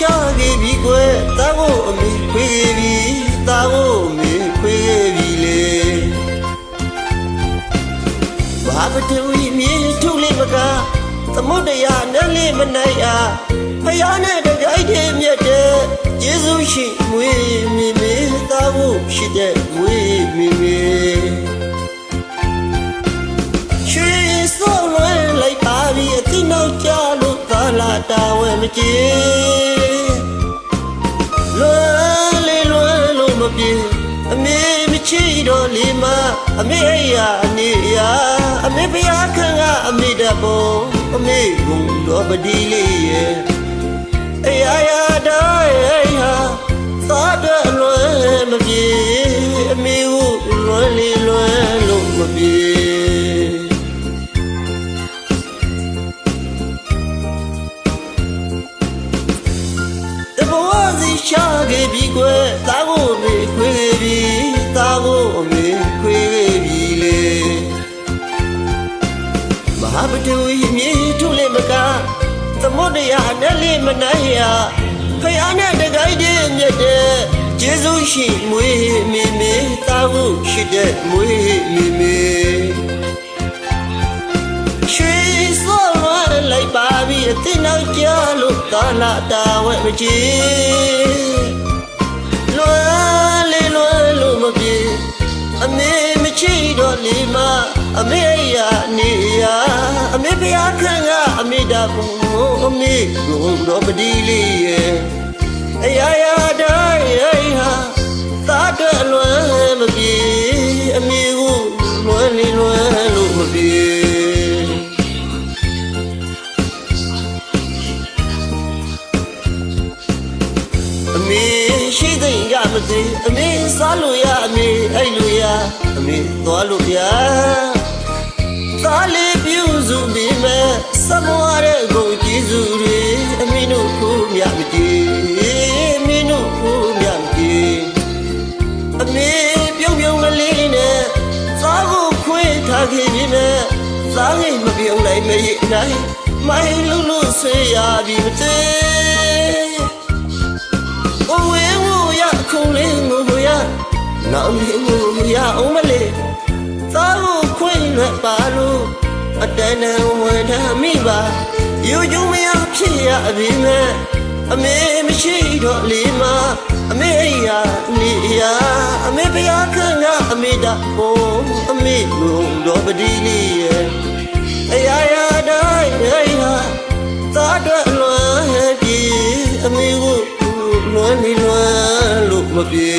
ရှာခဲ့ပြီကွယ်သားကိုအမေခွေခဲ့ပြီသားကိုအမေခွေခဲ့ပြီလေဘာပတူမြေထုလေးမကသမုဒ္ဒရာနဲ့လေးမနိုင်အားဖယားနဲ့တကြိုက်တည်းမြတ်တဲ့ယေရှုရှိမွေးမိမိသားဖို့ရှိတဲ့မွေးမိမိရွှေစောလွယ်လိုက်ပါပြီအတိနောက်ကြလို့သာလာတာဝဲမကြည်လွယ်လေလွယ်လို့မပြေအမေမချီတော့လေမအမေရာအနေရာအမေဖယားခံကအမေတဘောအမေဘုံတော်ပဒီလေးရဲ့အေးရာတိုင်းဟာသာတဲ့လွယ်မပြေအမေကိုလွယ်လေလွယ်လို့မပြေတဘောစီရှာခဲ့ပြီကွယ်သားကိုအမေခွေခဲ့ပြီသားကိုအမေခွေခဲ့ပြီလေမဟာပတူမြေထုလေးမကသမုဒ္ဒရာနဲ့လေးမနိုင်ရဖယားနဲ့တကြိုက်တည်းမြတ်တဲ့ယေရှုရှိမွေးမိမိသားဖို့ရှိတဲ့မွေးမိမိရွှေစောလွယ်လိုက်ပါပြီအသိနောက်ကြလို့သာလာတာဝဲမကြည်လွယ်လေလွယ်လို့မပြေအမေမချီတော့လေမအမေရာနေရာအမေဖယားခံကအမေတဘုံအမေကိုတော့ပဒီလေးရဲ့အရာတိုင်းဟာသာတဲ့လွယ်မပြေအမေကိုလွယ်လေလွယ်လို့မပြေအမေရှိသိရမသိအမေစားလို့ရအမေအဲ့လိုရအမေသွားလို့ရသားလေးပြုစုပြီးမဲ့စမွားတဲ့ကိုကြည်စုတွေအမေတို့ကိုမြတ်မကြည်အမေတို့ကိုမြတ်မကြည်အမေပြုံးကလေးနဲ့သားကိုခွေးထားခဲ့ပြီးမဲ့သားငယ်မပြုံးနိုင်မရနိုင်မိုင်းလို့ဆွေရပြီမသေးကိုဝဲဝရခုံလေးငိုရနောင်လေးငိုရအောင်မလေးသားကိုခွေးနဲ့ပါလို့အတန်းနဲ့ဝဲထားမိပါယူကျုံမရဖြစ်ရပြီမဲ့အမေမရှိတော့လေမအမေရာနေရာအမေဖယားခံကအမေတဘောအမေကိုတော့ပဒီလေးရဲ့အရာတိုင်းဟာသာတဲ့လွယ်ပြေအမေကိုလွယ်နေလွယ်လို့မပြေ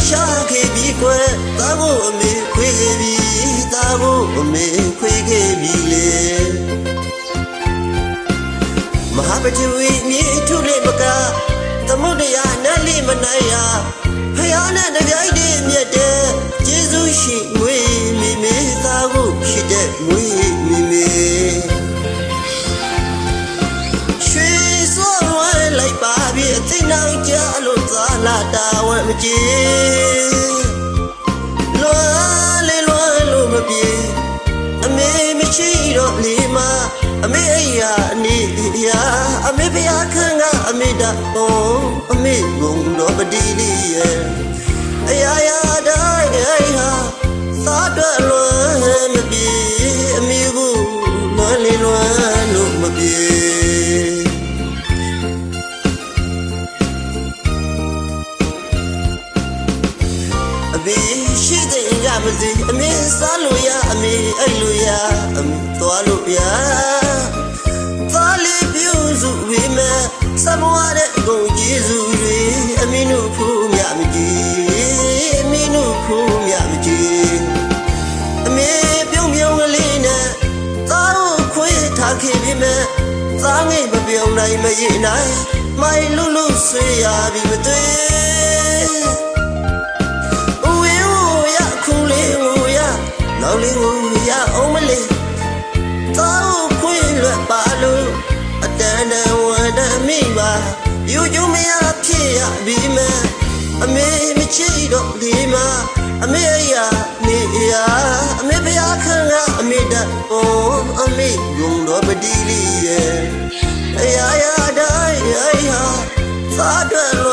ရှာခဲ့ပြီကွယ်သားကိုအမေခွေခဲ့ပြီသားကိုအမေခွေခဲ့ပြီလေမဟာပတူမြေထုလေးမကသမုဒ္ဒရာနဲ့လေးမနိုင်ရဖယားနဲ့တကြိုက်တည်းမြတ်တဲ့ယေရှုရှိမွေးမိမိသားကိုရှိတဲ့မွေးမိမိရွှေစောလွယ်လိုက်ပါပြီအသိနောက်ကြလို့သာလာတာဝဲမကြည်လွယ်လေလွယ်လို့မပြေအမေမရှိတော့လေမအမေရာနေရာအမေဖယားခံကအမေတဘောအမေဘုံတော်ပဒီလေးရဲ့ အရာရာတိုင်းဟာစားတော့လွမ်းမပြေအမေဘူးလွမ်းလေလွမ်းလို့မပြေအမေရှိတဲ့ရမစီအမေစားလို့ရအမေအဲ့လိုရအမေသွားလို့ရသားလေးပြုစုဝေးမဲ့စမဝတဲ့ဂုဏ်ကျေးဇူးတွေအမေတို့ဖို့မြမကြည်အမေတို့ဖို့မြမကြည်အမေပြုံးပြုံးကလေးနဲ့သားတို့ခွေးထားခဲ့ပြီမဲ့သားငယ်မပြုံးနိုင်မရနိုင်မိုင်လူလူဆွေရပြီမသွေးနောက်လေးကိုရအောင်မလေးသာခွေလွတ်ပါလို့အတန်တန်ဝတ်တမိပါယူကျုံမရဖြစ်ရပြီမဲ့အမေမချီတော့ဒီမှာအမေရနေရအမေဖျားခံကအမေတတ်ပေါ်အမေယုံတော့ပတိလေးရဲ့အရာရာတိုင်းအရာသာတော့